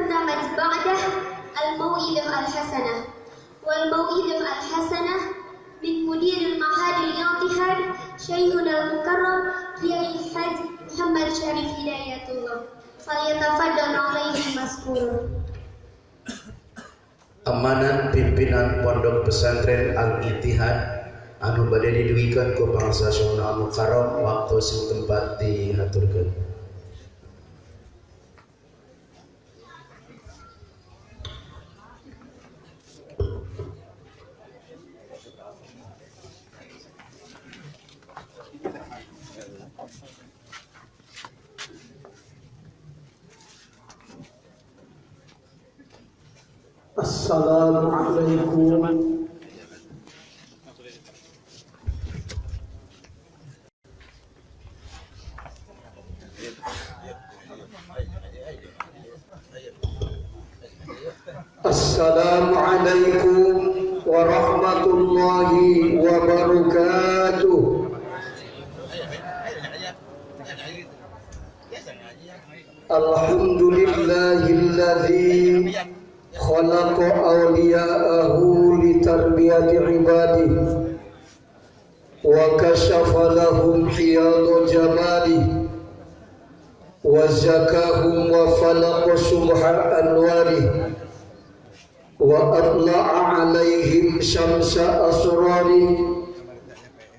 برنامج بعده الموئدة الحسنة، والموئدة الحسنة من مدير المعهد الاعتهاد شيخنا المكرم كيai Haji Muhammad Syarif Hidayatullah. Falyatafaddal alaihi maskur. Amanat pimpinan Pondok Pesantren Al-Ittihad anu bade didugikan ku Pangsa Syaikhuna Al-Mukarram waktu sing tempat dihaturkeun. Assalamualaikum Assalamualaikum warahmatullahi wabarakatuh. Alhamdulillahilladzi khalaqa awliya'ahu litarbiyati ibadihi wa kashafa lahum hiyada jamalihi wa zakahum wa falaqa subha anwarihi wa atla'a alaihim syamsa asrarihi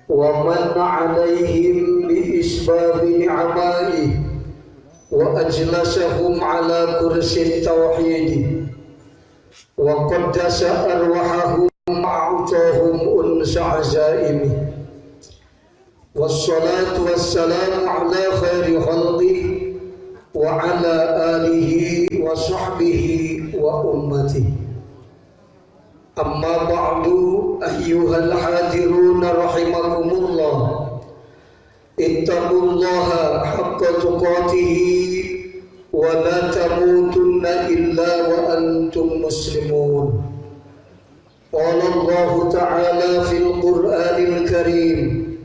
wa manna alaihim bi isbabi ni'amaihi wa ajlasahum ala kursi tauhidi wa qaddasa arwahahum ma'utahum unsa azaimi wassalatu wassalamu ala khairi khalqi wa ala alihi wa sahbihi wa ummatihi. Amma ba'du, ayyuhal hadirun rahimakumullah, ittaqullaha haqqa tuqatihi wa la tamutunna illa wa antum muslimun. Qala Allah ta'ala fil Qur'anil Karim,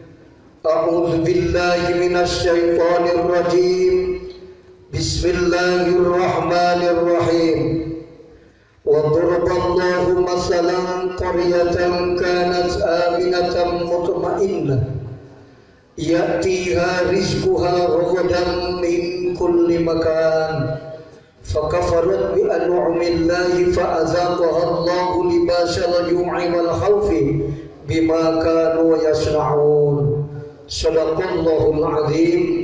a'udzu billahi minasy syaithanir rajim. Bismillahirrahmanirrahim. Wa daraballahu masalan qaryatan kanat aminatan mutma'innah ya'tiha rizquha ragadan min kulli makan fakafarat bi an'amillahi fa'azaqaha Allahu libasal ju'i wal khawfi bima kanu yasna'un. Shadaqallahul azim.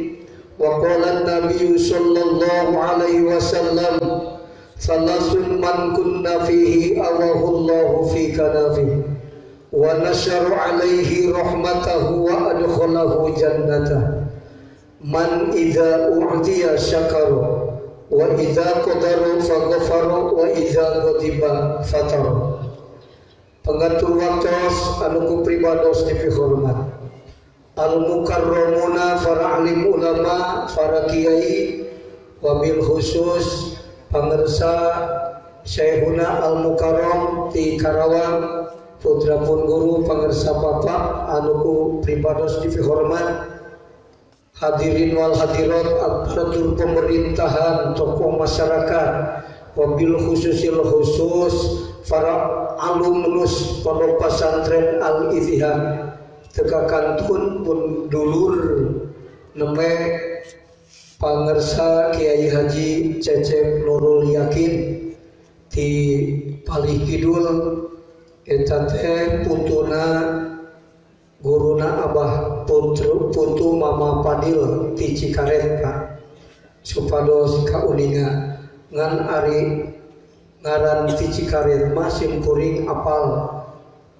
Wa qala an-nabiy sallallahu alaihi wasallam, salasun man kunna fihi awahu Allahu fi kanafihi wa nasyara alaihi rahmatahu wa adkhalahu jannatah. Man idza u'tiya syakara wa idza qadara faghfara wa idza ghadiba fatara. Pengatur waktos anu ku pribados dipihormat, al-mukarramuna para alim ulama, para kiai, wabil khusus pangersa Syekhuna Al-Mukarram di Karawang, putra pun guru pangersa bapak anu ku pribados dihormat, hadirin wal hadirat, aparatur pemerintahan, tokoh masyarakat, wabil khususil khusus para alumnus Pondok Pesantren Al-Ittihad tekakantun pun dulur nembe pangersa Kiai Haji Cecep Nurul Yakin di Palih Kidul, eta teh putuna guruna Abah putu Mama Padil di Cikaret Pak, supados kauninga ngan ari ngaran di Cikaret masih kuring apal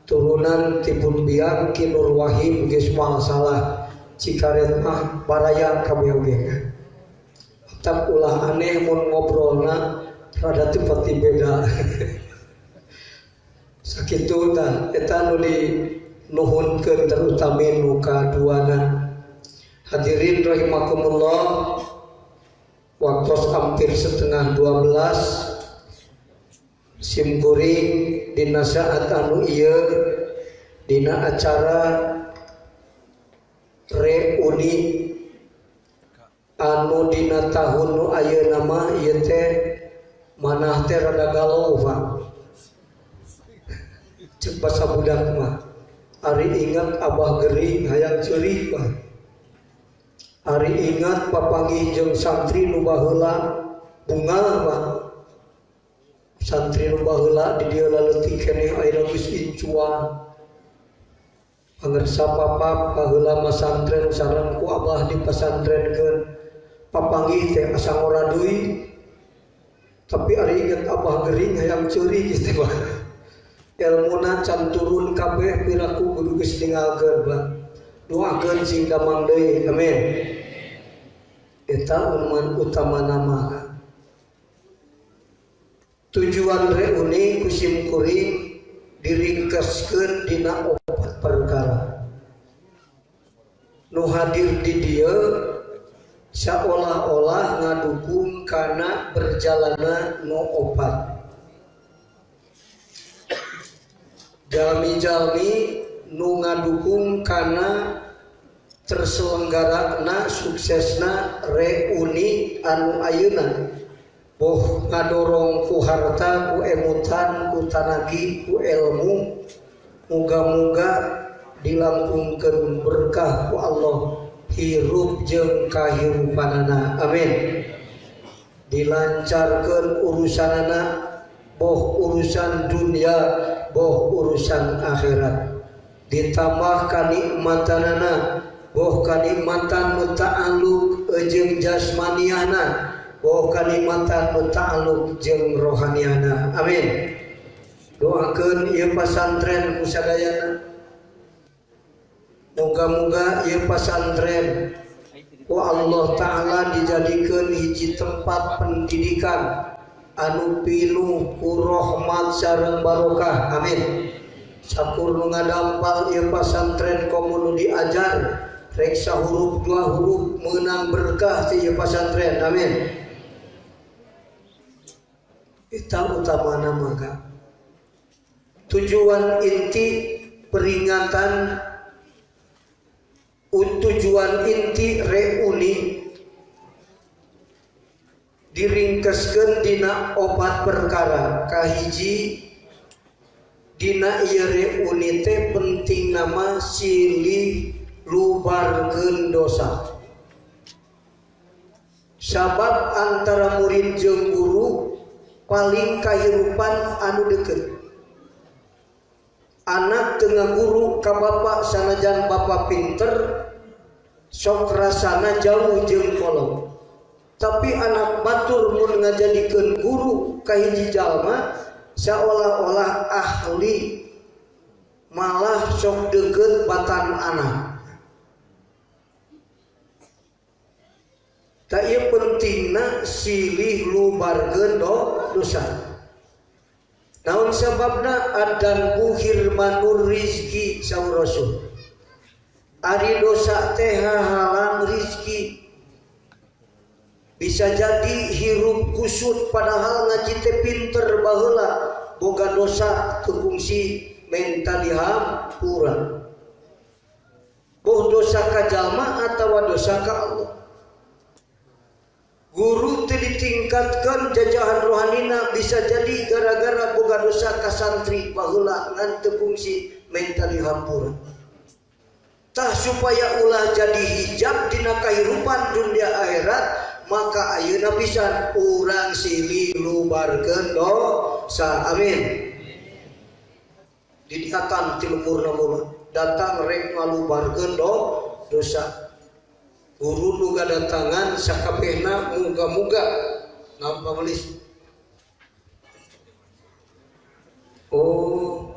turunan Tibun Biang Ki Nur Wahim geus moal salah Cikaret mah baraya kabeoge. Tak ulah aneh mun ngobrolna rada tepati beda. Sakitu tah eta nu dinuhunkeun terutami nu kaduana. Hadirin rahimakumullah, waktos hampir setengah 12 simkuring dina saat anu ieu dina acara reuni anu dina tahun nu ayeuna mah ieu teh manah teh rada galau Pak. Cek basa budak mah ari ingat abah gering hayang ceurih Pak. Ari ingat papanggih jeung santri nu baheula bunga Pak. Santri nu baheula di dieu leutik keneh ayeuna geus incuan. Pangersa papa baheula mah santren sareng ku abah di pesantrenkeun. Papanggih teh asa ngoraduy. Tapi ari inget abah gering hayang ceurih gitu Pak. Ilmuna can turun kabeh piraku kudu geus ningalkeun Pak. Doakeun sing damang deui. Amin. Eta utama nama. Tujuan reuni kusim kuring diringkeskeun dina opat perkara. Nu hadir di dieu seolah-olah ngadukung kana berjalanna nu opat. Jalmi-jalmi nu ngadukung kana terselenggarana suksesna reuni anu ayeuna. Boh ngadorong ku harta, ku emutan, ku tanagi, ku ilmu. Muga-muga dilangkungkeun berkah ku Allah hirup jeung kahirupanana. Amin. Dilancarkeun urusanana, boh urusan dunia, boh urusan akhirat. Ditambah kanikmatanana, boh kanikmatan nu ta'alluq jeung jasmaniana, boh kanikmatan nu ta'alluq jeung rohaniana. Amin. Doakeun ieu pasantren ku sadayana. Moga-moga ieu pasantren ku Allah Ta'ala dijadikeun hiji tempat pendidikan anu pinuh ku rahmat sareng barokah. Amin. Sakur nu ngadampal ieu pasantren komo nu diajar rek sahuruf dua huruf meunang berkah ti ieu pasantren. Amin. Eta utamana maka tujuan inti peringatan, tujuan inti reuni diringkeskeun dina opat perkara. Kahiji dina ieu reuni teh penting nama silih lubarkeun dosa. Sabab antara murid jeung guru paling kahirupan anu deukeut. Anak tengah guru ka bapak sanajan bapak pinter sok rasana jauh jeung kolot. Tapi anak batur mun ngajadikeun guru ka hiji jalma seolah-olah ahli malah sok deukeut batan anak. Ta ieu pentingna silih lubarkeun dosa. Naon sababna adan buhirmanur rizki saur Rasul. Ari dosa teh halang rizki. Bisa jadi hirup kusut padahal ngaji teh pinter baheula, boga dosa teu fungsi menta dihampura. Boh dosa ka jalma atawa dosa ka Allah. Guru teu ditingkatkeun jajahan rohanina bisa jadi gara-gara boga dosa ka santri baheula ngan teu fungsi menta dihampura. Tah supaya ulah jadi hijab dina kahirupan dunia akhirat, maka ayeuna pisan urang silih lubarkeun dosa. Amin. Didiatan ti lemurna mula datang rek ngalubarkeun dosa. Guru nu gadatangan sakabehna muga-muga naon pamelis. Oh.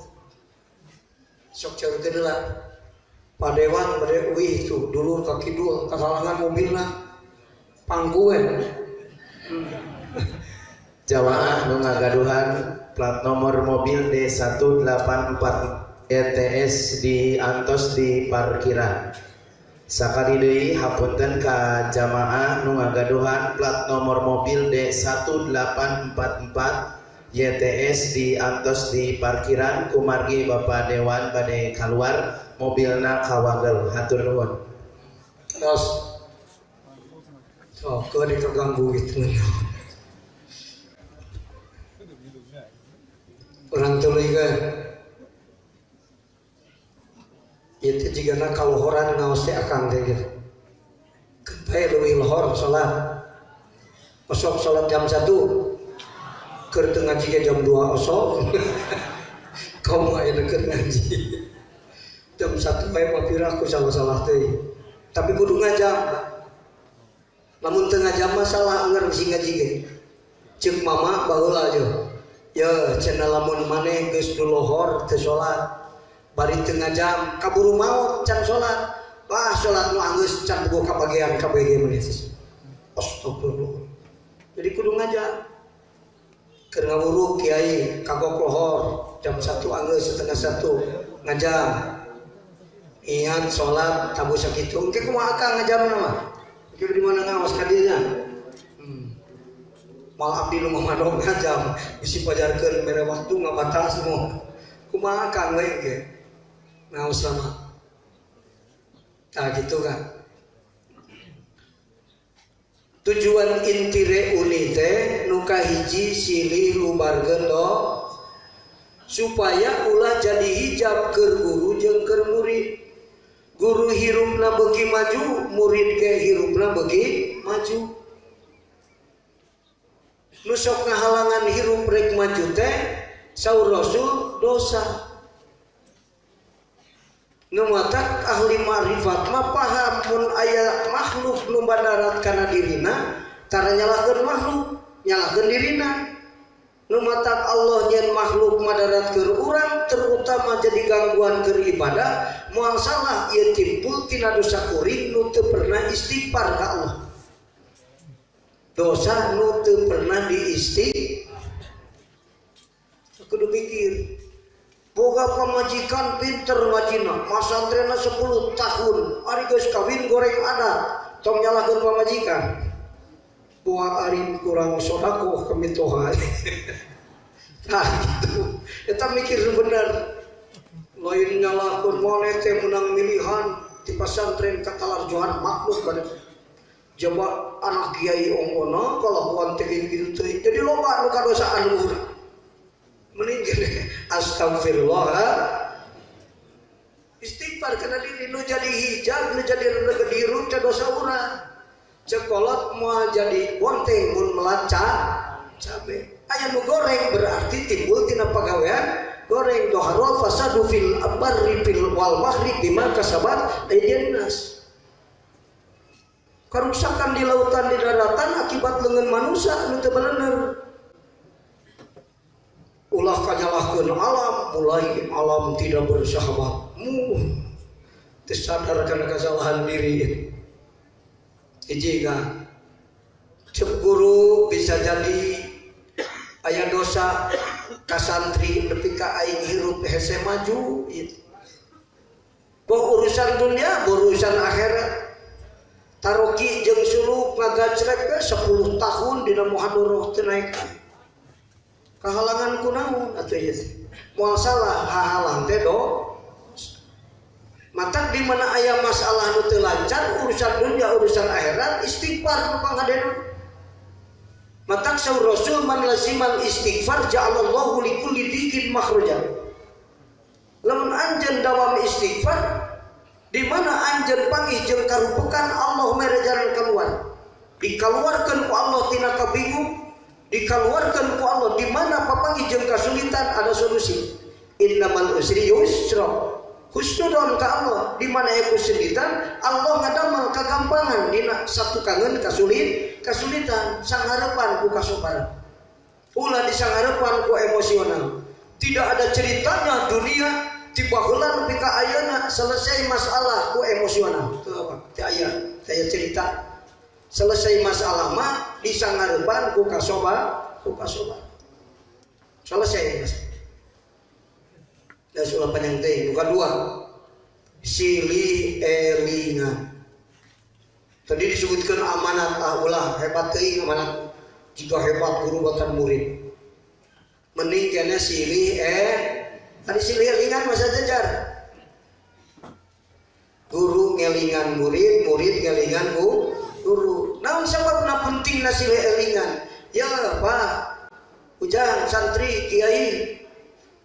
Sok caurkeun heula. Padewan bade uih tuh dulur ka kidul kahalangan mobilna pangkuan. Jamaah nu ngagaduhan plat nomor mobil D184 ETS diantos di parkiran. Sakali deui hapunten ka jamaah nu ngagaduhan plat nomor mobil D1844 YTS diantos di parkiran kumargi Bapak Dewan bade keluar mobilna kawagel. Hatur nuhun. Terus so keuh dikaganggu gitu. tuluykeun. Itu jigana kaluhuran ngaos teh akang teh gitu. Bae leuwih lohor salat. Osok salat jam 1. Keur teu ngaji ge jam 2 osok. Kaum aya keur ngaji. Jam 1 bae mapira ku salah-salah teh. Tapi kudu ngajam. Lamun teu ngajam masalah anger bisi ngaji ge. Ceuk mama baheula aja. Ya cenah lamun maneh geus lohor teu salat. Bari teu ngajam kaburu maot can salat. Wah salat nu anggeus can boga kabagian KBG mah astagfirullah. Jadi kudu ngajak. Keur ngawuruk kiai kagok lohor jam 1 anggeus setengah 1 ngajak. Ingat salat tabu sakitu engke kumaha akang ngajamna mah. Engke di mana ngaos ka dieu nya. Mal abdi nu mamadog ngajam bisi pajarkeun mere waktu ngabatas moh. Kumaha akang we engke. Ngaos lama. Nah gitu kan. Tujuan inti reuni teh nu kahiji silih lubarkeun do supaya ulah jadi hijab keur guru jeung keur murid. Guru hirupna beuki maju, murid ge hirupna beuki maju. Nu sok ngahalangan hirup rek maju teh saur Rasul dosa. Numatak ahli ma'rifat mah paham mun aya makhluk nu bandarat kana dirina tara nyalahkeun makhluk nyalahkeun dirina. Numatak Allah nyen makhluk madarat keur urang terutama jadi gangguan keur ibadah moal salah ieu timpul tina dosa kuring nu teu pernah istighfar ka Allah. Dosa nu teu pernah diistighfar. Kudu mikir. Boga pamajikan pinter ngajina, masantrena 10 tahun, ari geus kawin goreng adat, tong nyalahkeun pamajikan. Boa ari kurang sodaqoh kamitoha. Nah gitu. Eta mikir bener. Lain nyalahkeun moal teh menang milihan di pasantren katalarjohan makhluk bae. Coba anak kiai ongona kalakuan teh kitu teh. Jadi loba nu kadosaan luhur. Mending astagfirullah istighfar karena diri nu jadi hijab nu jadi gediru teh dosa urang cekolot moal jadi bonteng mun melaca cabe aya nu goreng berarti timbul tina pagawean goreng doharul fasadu fil barri fil wal bahri bima kasabat aydin nas. Karusakan di lautan di daratan akibat leungeun manusia nu teu bener. Ulah kanyalahkeun alam, mulai alam tidak bersahabat. Tersadar karena kesalahan diri. Hiji kan, cek guru bisa jadi aya dosa kasantri nepi ka aing hirup hese maju. Boh urusan dunia, urusan akhirat. Taroki jeung suluk ngagacrek 10 tahun dina muhadharah teu naik. Kehalangan kunaon atuh ieu moal salah hahalang teh do matak di mana aya masalah nu teu lancar urusan dunia urusan akhirat istighfar nu pangadenna matak saur Rasul man lazimal istighfar ja'alallahu likulli dikin makhraja lamun anjeun dawam istighfar di mana anjeun panggih jeung karupekan Allah mere jalan keluar dikaluarkeun ku Allah tina kabingung dikeluarkan ku Allah di mana papangi jeung kasulitan ada solusi. Innamal usri yusra. Husnudon ka Allah di mana aya kesulitan Allah ngadamel kagampangan dina satu kangen kasulitan sangharepan ku kasoparan. Ulah disangharepan ku emosional. Tidak ada ceritanya dunia tiba heula nepi ka ayeuna selesai masalah ku emosional. Teu apa? Teu aya cerita. Selesai masalah mah disanggarepan ku kasoba selesai. Dan sulah panjang teh nu kadua silih elingan. Tadi disebutkan amanat ulah hebat teuing amanat jika hebat guru batan murid. Mending kena silih tadi silih elingan masa jajar. Guru ngelingan murid, murid ngelingan guru. Namun sababna pentingna silih elingan. Ya Pak, ujang santri kiai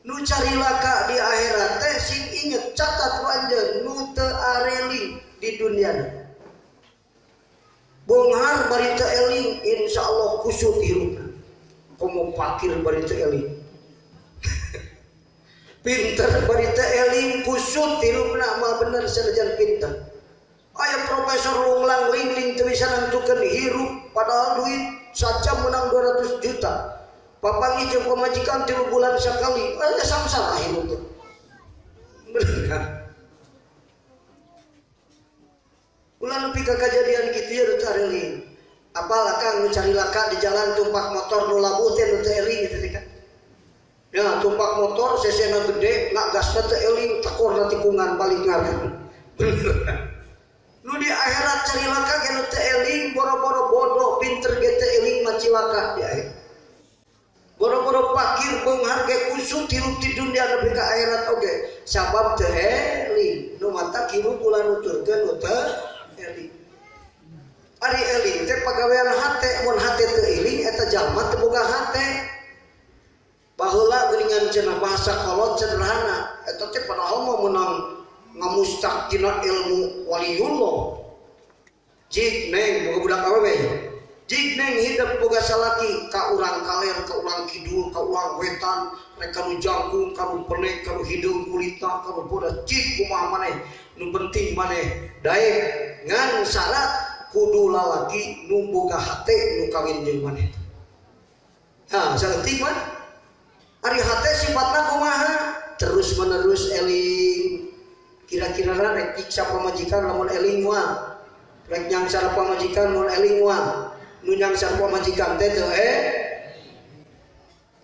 Nu cari laka di akhirat teh sing inget catat panjeun nu teu areling di dunia. Bonghar bari teu eling insyaallah kusut hirupna. Komo pakir bari teu eling. Pinter bari teu eling kusut hirupna mah bener sanajan pinter. Aya profesor lunglang lingling teu bisa nentukeun hirup padahal duit saja menang 200 juta. Papangi jeung pamajikan 3 bulan sekali, samsara hirup teh. Bener. Ulah nepi ka kajadian kitu ya teu eling. Apalah Kang nu cari laka di jalan tumpak motor nu labuh teh nu teu eling gitu kan. Ya, tumpak motor sesena gede, nak gasna teu eling, takorna tikungan balik ngaran. Nu di akhirat cari laka ge nu teu eling, boro-boro bodoh, pinter ge teu eling mah cilaka di akhirat. Boro-boro pakir beunghar ge kusut hirup di dunia nepi ka akhirat oge. Sabab teu eling. Nu mata kiru kula nuturkeun nu teu eling. Ari eling teh pagawean hate, mun hate teu eling eta jalma teu boga hate. Baheula geuningan cenah bahasa kolot sederhana, eta teh padahal mah meunang ngamustaq tina ilmu waliullah. Jig neng boga budak awewe. Jig neng hidup boga salaki ka urang kaler, ka urang kidul, ka urang wetan, rek kanu jangkung, kanu penek, kanu hideung kulita, kanu poda cik kumaha maneh. Nu penting maneh daek ngan syarat kudu lalaki nu boga hate nu kawin jeung maneh. Nah, saeutik mah ari hate sifatna kumaha? Terus menerus eling. Kira-kira rek nyiksa pamajikan lamun eling moal. Rek nyangsar pamajikan mun eling moal. Nu nyangsar pamajikan teh teu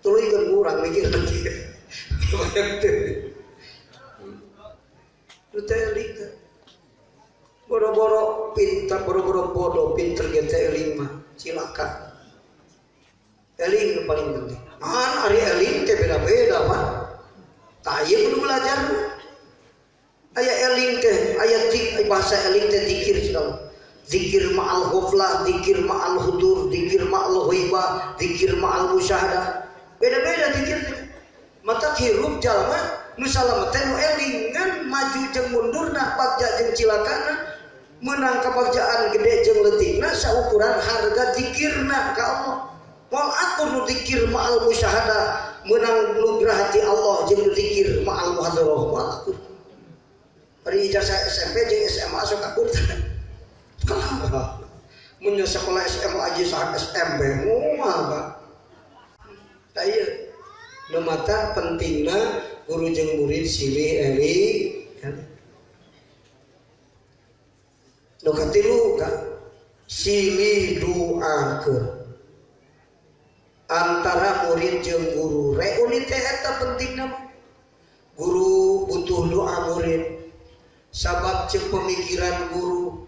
tuluykeun urang mikir lagi. Nu teh eling teh. Boro-boro pinter, boro-boro bodoh, pinter ge teh eling mah cilaka. Eling nu paling penting. Ari eling teh beda-beda mah. Tah ieu kudu belajar. Aya eling teh, aya bahasa eling teh zikir segala. Zikir ma'al ghaflah, zikir ma'al hudur, zikir ma'al ghaibah, zikir ma'al musyahadah. Beda-beda zikir. Mata hirup jalma nu salamet teh nu eling ngan maju jeung mundurna, bagja jeung cilakana, meunang kabagjaan gede jeung leutikna saukuran harga zikirna ka Allah. Wal atur nu zikir ma'al musyahadah, meunang nugrah hati Allah jeung zikir ma'al muhadarah wal atur. Ari ijazah SMP jeung SMA sok akur. Mun sekolah SMA aja saat SMP moal Pak. Tah ieu nu mata pentingna guru jeung murid silih eling. Nu katilu ka silih doakeun antara murid jeung guru. Reuni teh eta pentingna. Guru butuh doa murid. Sabab jeung pemikiran guru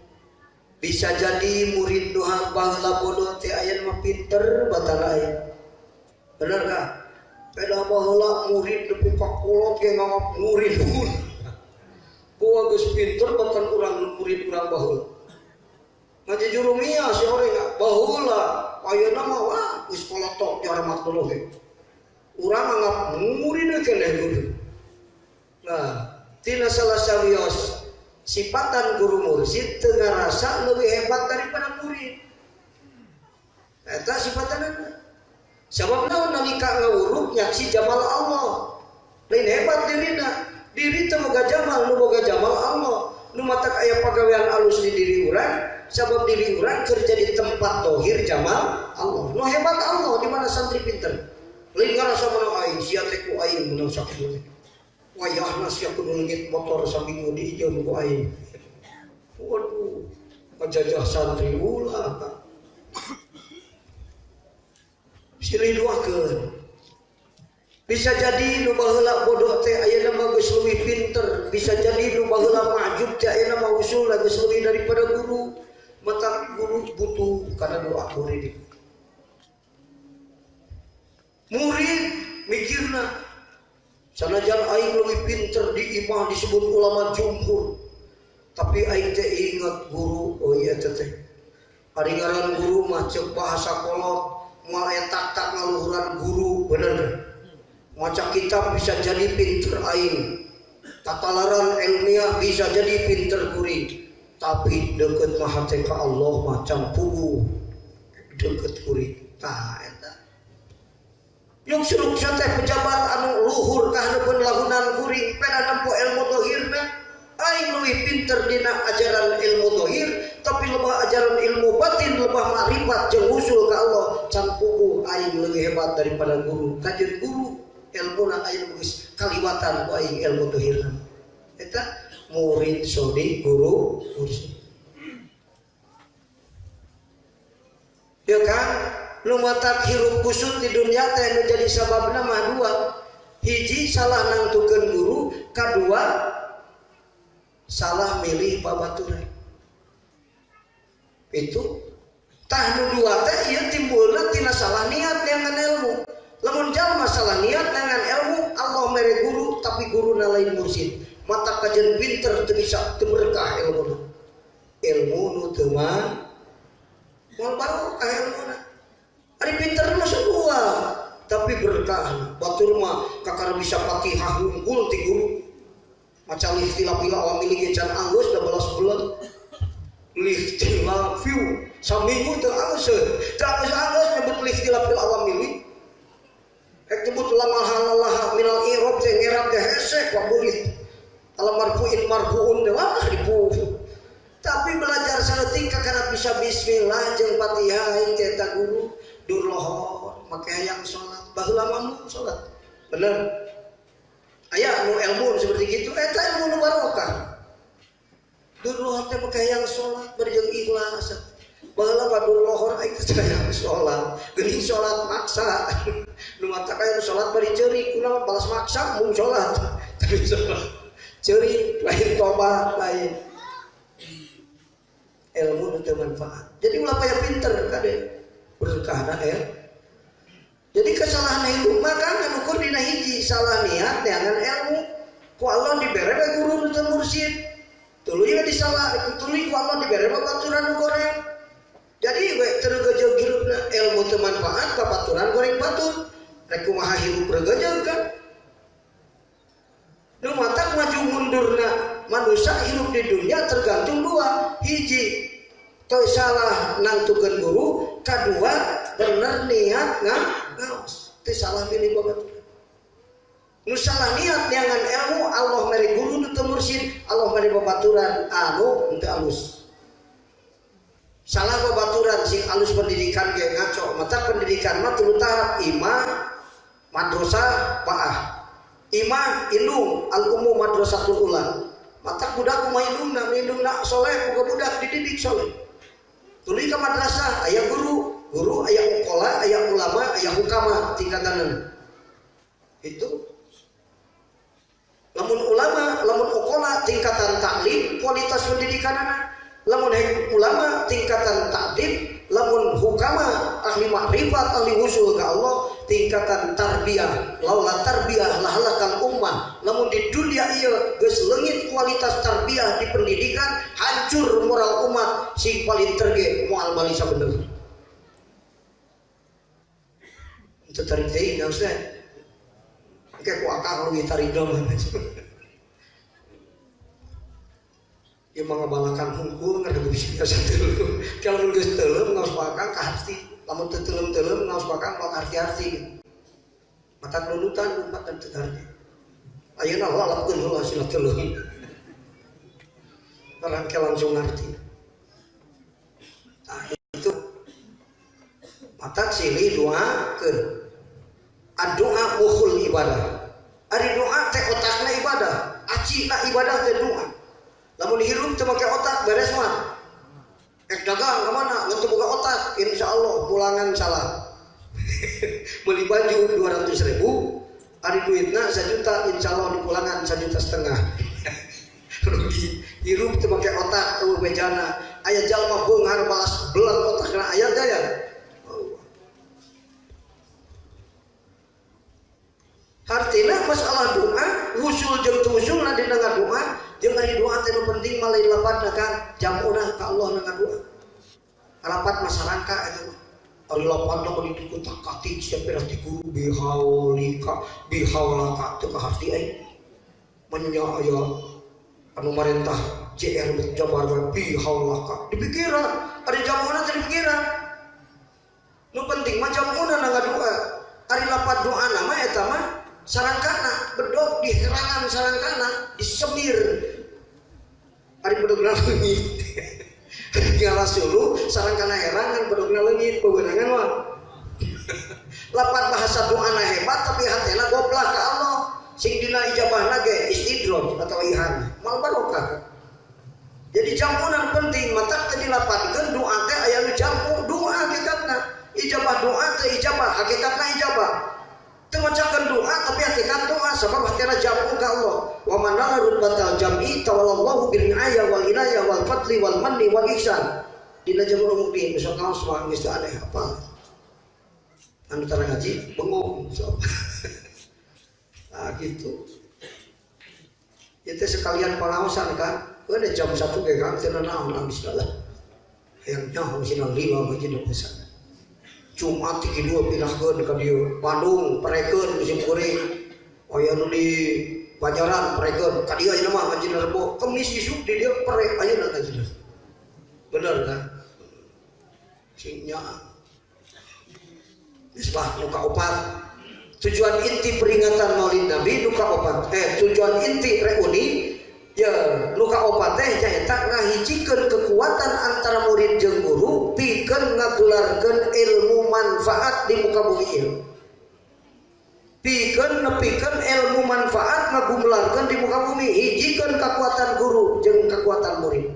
bisa jadi murid doa baheula bodoh teh aya mah pinter batal aya. Bener ka? Beda baheula murid nepi ka kolot ge ngangap murid pun. Boa geus pinter batan urang murid urang baheula. Ngaji jurumiyah si orang baheula ayeuna mah wah geus kolotok jarmat dulu ge. Urang anggap murid keneh guru. Nah, tina salah sawios sifatan guru mursyid teu ngarasa leuwih hebat daripada murid. Eta sifatana. Sabab naon nalika ngawurup nyaksi jamal Allah. Lain hebat dirina. Diri teu boga jamal, nu boga jamal Allah. Nu matak aya pagawean alus di diri urang, sabab diri urang kerja di tempat tohir jamal Allah. Nu hebat Allah di mana santri pinter. Lain ngarasa menang aing, sia teh ku aing menang sakitu. Wayahna sia kudu leungit motor saminggu di ijeun ku aing. Waduh, ngajajah santri ulah Pak. Silih doakeun. Bisa jadi nu baheula bodoh teh ayeuna mah geus leuwih pinter, bisa jadi nu baheula majub teh ayeuna mah usul geus leuwih daripada guru. Mata guru butuh kana doa murid. Murid mikirna sanajan aing leuwih pinter di imah disebut ulama jumhur, tapi aing teh inget guru. Oh iya teh ari ngaran guru mah ceuk bahasa kolot moal eta tak ngaluhuran guru. Bener maca kitab bisa jadi pinter aing, tatalaran ilmiah bisa jadi pinter kuring, tapi deket mah teh ka Allah macam puguh deket kuring. Tah eta yung suluk teh pejabat anu luhur ka hareupeun lahunan kuring peda nampu ilmu zahirna, aing leuwih pinter dina ajaran ilmu zahir, tapi lebah ajaran ilmu batin, lebah makrifat jeung usul ka Allah can puguh aing leuwih hebat daripada guru. Kajeun guru ilmuna aing geus kaliwatan ku aing ilmu zahirna. Eta murid sodi guru mursyid. Ya kan? Nu matak hirup kusut di dunia teh nu jadi sababna mah dua. Hiji salah nangtukeun guru, kadua salah milih babaturan. Itu tah nu dua teh ieu timbulna tina salah niat dengan ilmu. Lamun jalma salah niat dengan ilmu, Allah mere guru tapi guruna lain mursyid. Mata kajian pinter teu bisa teu berkah ilmuna. Ilmu nu teu mah moal barokah ilmuna. Ari pinter mah semua, tapi berkah. Batur mah kakar bisa pati hahungkul ti guru. Maca lihtilapila awamili ge can anggeus da balas bulan. Lihtilap view saminggu teu anggeus. Teu anggeus nyebut lihtilapil awamili. Ek nyebut lamahallaha minal i'rab teh ngerab teh hese wa bulit. Al marfu'in marfu'un teh wah ribu. Tapi belajar saeutik kakana bisa bismillah jeung Fatihah aing teh eta guru. Dur lohor, make hayang sholat, baheula mah sholat. Bener. Aya nu ilmu seperti gitu, eta ilmu nu barokah. Dur lohor teh make hayang sholat, berjeung ikhlas. Baheula mah dur lohor aing teh hayang sholat, geuning sholat maksa. Nu mata kaya sholat bari ceurik, kunaon balas maksa mung sholat. Tapi sholat ceurik lain tobat lain. Ilmu nu teu manfaat. Jadi ulah paya pinter kade. Berkahna ya. Jadi kesalahan hidup maka ngukur dina hiji salah niat dengan ilmu. Ku Allah dibere we guru nu teu mursyid. Tuluy we disalah, tuluy ku Allah dibere babaturan nu goreng. Jadi we teu geujeug hirupna ilmu teu manfaat babaturan goreng batur. Rek kumaha hirup regejeug kan. Nu matak maju mundurna manusia hidup di dunia tergantung dua. Hiji teu salah nangtukeun guru, kadua bener niat ngaos. Teu salah milih babaturan. Nu salah niat dengan ilmu Allah mere guru nu teu mursyid, Allah mere babaturan anu teu alus. Salah babaturan sing alus pendidikan ge ngaco. Mata pendidikan mah tilu tahap, imam, madrasah, paah. Imam indung al-umum madrasatul ula. Mata budak kumaha indungna soleh boga budak dididik soleh. Tuluy ka madrasah aya guru aya ukola, aya ulama, aya hukama tingkatanan. Itu lamun ulama, lamun ukola tingkatan taklim kualitas pendidikanana, lamun ulama tingkatan takdim, lamun hukama ahli makrifat, ahli usul ka Allah tingkatan tarbiyah. Laula tarbiyah lahalakal ummah. Lamun di dunia ieu geus leungit kualitas tarbiyah di pendidikan, hancur moral umat. Sing paling terge moal bali sabener. Itu tarik deui na Ustaz. Engke ku akal leuwih tarik dong. Ieu mangabalakan hungkul ngarep bisa sateuleum. Kalau geus teuleum ngaos pakang ka hati. Lamun teu teuleum ngaos pakang mah arti-arti. Mata nunutan umpat dan tegarnya. Ayeuna lalapkeun heula sila teuleum. Barang ke langsung ngarti. Nah, itu mata silih doakeun. Doa mukhul ibadah. Ari doa teh otakna ibadah, acina ibadah teh doa. Lamun hirup teu make otak beres mah. Ek dagang ka mana? Ngan teu boga otak, insyaallah pulangan salah. Beli baju 200.000, ari duitna 1 juta, insyaallah di pulangan 1,5 juta. Rugi. Hirup teu make otak teu bejana. Aya jalma beunghar balas belang otakna aya teh ya. Artina masalah doa, usul jeung teu usulna dina ngadoa, jeung ari doa teh nu penting mah lain lapat kan jamuna ka Allah na ngadoa. Rapat masyarakat eta mah. Ari lapanda mun dikutak katik siapa rati guru bihawlaka teu kahati ai. Menya aya anu marentah JR Jabar bihawlaka. Dipikiran, ari jamuna teh dipikiran. Nu penting mah jamuna na ngadoa. Ari lapat doa nama eta mah sarangkana bedog di herangan sarangkana disemir. Ari bedogna leungit. Ngala sulu sarangkana herangan bedogna leungit beunangan mah. Lapat bahasa doana hebat tapi hatena goblak ka Allah. Sing dina ijabahna ge istidroj atau ihan. Mal barokah. Jadi jamuna penting matak teh dilapatkeun doa teh aya nu jampu doa hakikatna. Ijabah doa teh ijabah hakikatna ijabah. Teu macakeun doa tapi hakikat doa sabab hatena jampu ka Allah. Wa man narud batal jam'i tawallahu bil ri'ayah wal inayah wal fadli wal manni wal ihsan. Dina jamur mukmin besok kaos mah geus teu aneh apa. Anu tara ngaji bengong sok. Nah gitu. Itu sekalian paraosan kan. Ada jam 1 ge kan teu naon abis lah. Hayang nyaho sina 5 biji nu pesan. Jumat 2 pindahkeun ka dieu Bandung parekeun musim kuring. Aya nu di Banjaran parekeun ka dieu ayeuna mah ngaji Rebo. Kemis isuk di dieu parek ayeuna ngaji. Bener kan? Sing nya. Islah nu kaopat. Tujuan inti peringatan Maulid Nabi nu kaopat. Tujuan inti reuni ya luka opat teh nyaeta ngahijikeun kekuatan antara murid jeung guru pikeun ngagelarkeun ilmu manfaat di muka bumi ieu. Pikeun nepikeun ilmu manfaat ngagumelarkeun di muka bumi, hijikeun kekuatan guru jeung kekuatan murid.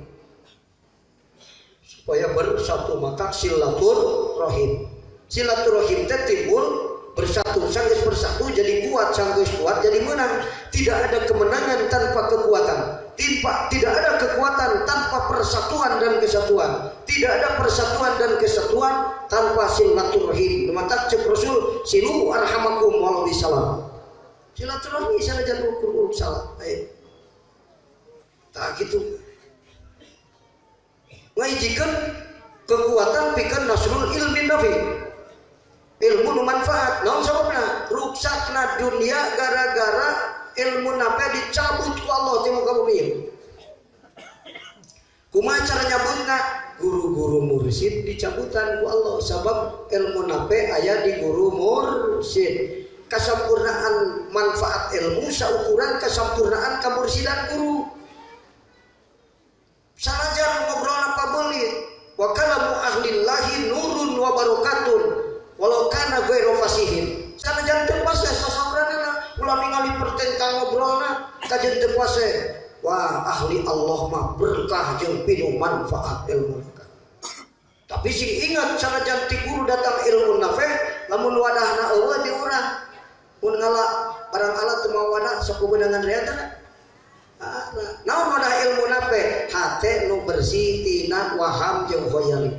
Supaya bersatu maka silaturahim. Silaturahim teh timbul bersatu, sanggeus bersatu jadi kuat, sanggeus kuat jadi menang. Tidak ada kemenangan tanpa kekuatan. Tidak ada kekuatan tanpa persatuan dan kesatuan. Tidak ada persatuan dan kesatuan tanpa silaturahim. Mata cek Rasul silu arhamakum walau bisalam. Silaturahmi sanajan ukur salam. Ayo. Tak gitu. Ngajikeun kekuatan pikeun nasrul ilmin nafi. Ilmu nu manfaat. Naon sababna? Ruksakna dunia gara-gara ilmu nape dicabut ku Allah di muka bumi. Kumaha cara nyabutna? Guru-guru mursyid dicabutan ku Allah sabab ilmu nape aya di guru mursyid. Kasampurnaan manfaat ilmu saukuran kasampurnaan kamursidan guru. Sanajan ngobrolna pabelit wa kalamu ahlillahi nurun wa barakatun walau kana ghairu fasihin. Sanajan teu pase sasaurana ulah ningali pertengkang ngobrolna kajen teu pase. Wah, ahli Allah mah berkah jeung pinuh manfaat ilmu. Tapi sing ingat sanajan ti guru datang ilmu nafe lamun wadahna eueuh di urang. Mun ngala barang alat teu mau wadah sok beunangan rea teh. Naon wadah ilmu nafe? Hate nu bersih tina waham jeung khayali.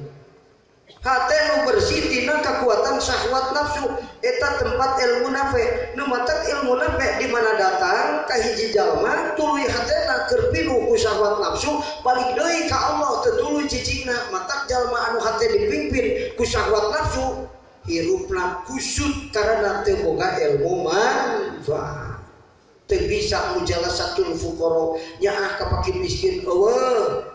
Hate nu bersih tina kekuatan syahwat nafsu eta tempat ilmu nafe. Nu matak ilmu nafe di mana datang ka hiji jalma tuluy hatena keur pinuh ku syahwat nafsu balik deui ka Allah teu tuluy cicingna. Matak jalma anu hate dipimpin ku syahwat nafsu hirupna kusut karena teu boga ilmu manfaat. Teu bisa mujalasatul fuqara nyaah ka fakir miskin eueuh.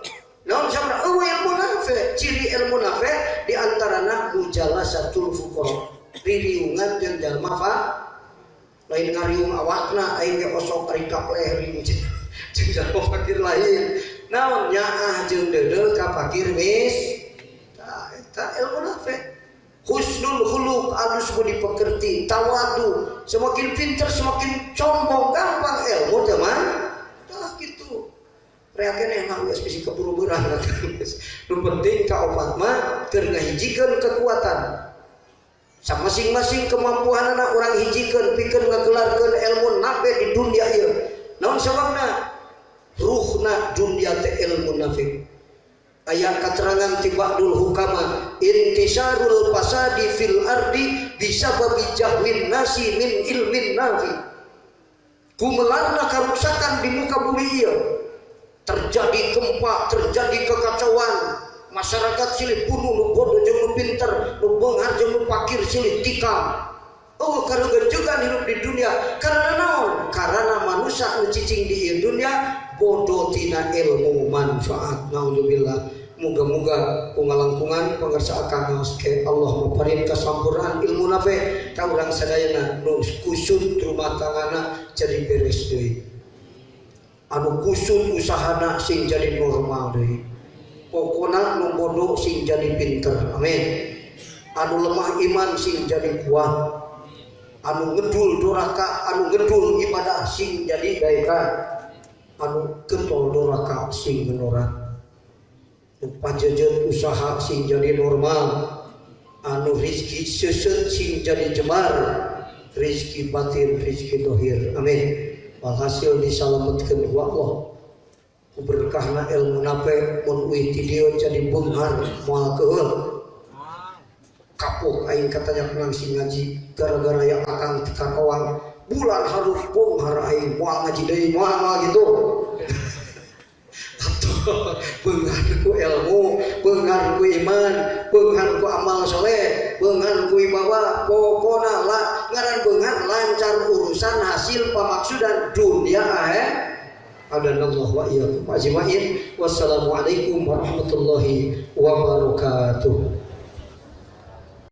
Naon sabda eueuh ilmu nafe, ciri ilmu nafe di antarana mujalasatul fuqara. Ririungan jeung jalma fa lain ngariung awakna aing ge osok ari kapleh jeung jalma fakir lain. Naon nyaah jeung deudeu ka fakir tah eta ilmu nafe. Husnul khuluq alus budi pekerti, tawadu, semakin pintar semakin sombong gampang ilmu teman. Tah gitu. Reakeun emang geus bisi keburu beurah. Nu penting ka opat mah keur ngahijikeun kekuatan. Sa masing-masing kemampuanna urang hijikeun pikeun ngagelarkeun ilmu nafe di dunia ieu. Naon sababna? Ruhna dunia teh ilmu nafe. Ayat keterangan tibadul hukama intisarul fasadi fil ardi bisababi jahwin nasi min ilmin nafi. Kumelarna karuksakan di muka bumi ieu. Terjadi gempa, terjadi kekacauan, masyarakat silih bunuh nu bodoh jeung nu nu pinter, nu beunghar jeung nu pakir silih tikam. Oh, karena genjukan hidup di dunia. Karena naon? Karena manusia nu cicing di dunia bodoh tina ilmu manfaat. Naudzubillah. Moga-moga kungalangkungan pangersa akan ke Allah maparin kasampurnaan ilmu nafe ka urang sadayana nu kusut rumah tanggana jadi beres deui. Anu kusut usahana sing jadi normal deui. Pokona nu bodoh sing jadi pinter. Amin. Anu lemah iman sing jadi kuat. Anu ngedul doraka, anu ngedul ibadah sing jadi daerah. Anu getol doraka sing ngenorat. Pajajet usaha sing jadi normal, anu rizki seset sing jadi jemar, rizki batin, rizki dohir. Amin. Walhasil disalamatkan ku Allah. Berkahna ilmu nape mun uih ti dieu jadi beunghar moal keul. Kapuk aing katanya kenang sing ngaji gara-gara yang akang tikakawang bulan harus beunghar aing moal ngaji deui moal gitu. Beunghar ku ilmu, beunghar ku iman, beunghar ku amal soleh, beunghar ku ibadah, pokona lah ngaran beunghar lancar urusan hasil pamaksudan dunia Adanallahu wa iyyakum ajmain. Wassalamualaikum warahmatullahi wabarakatuh.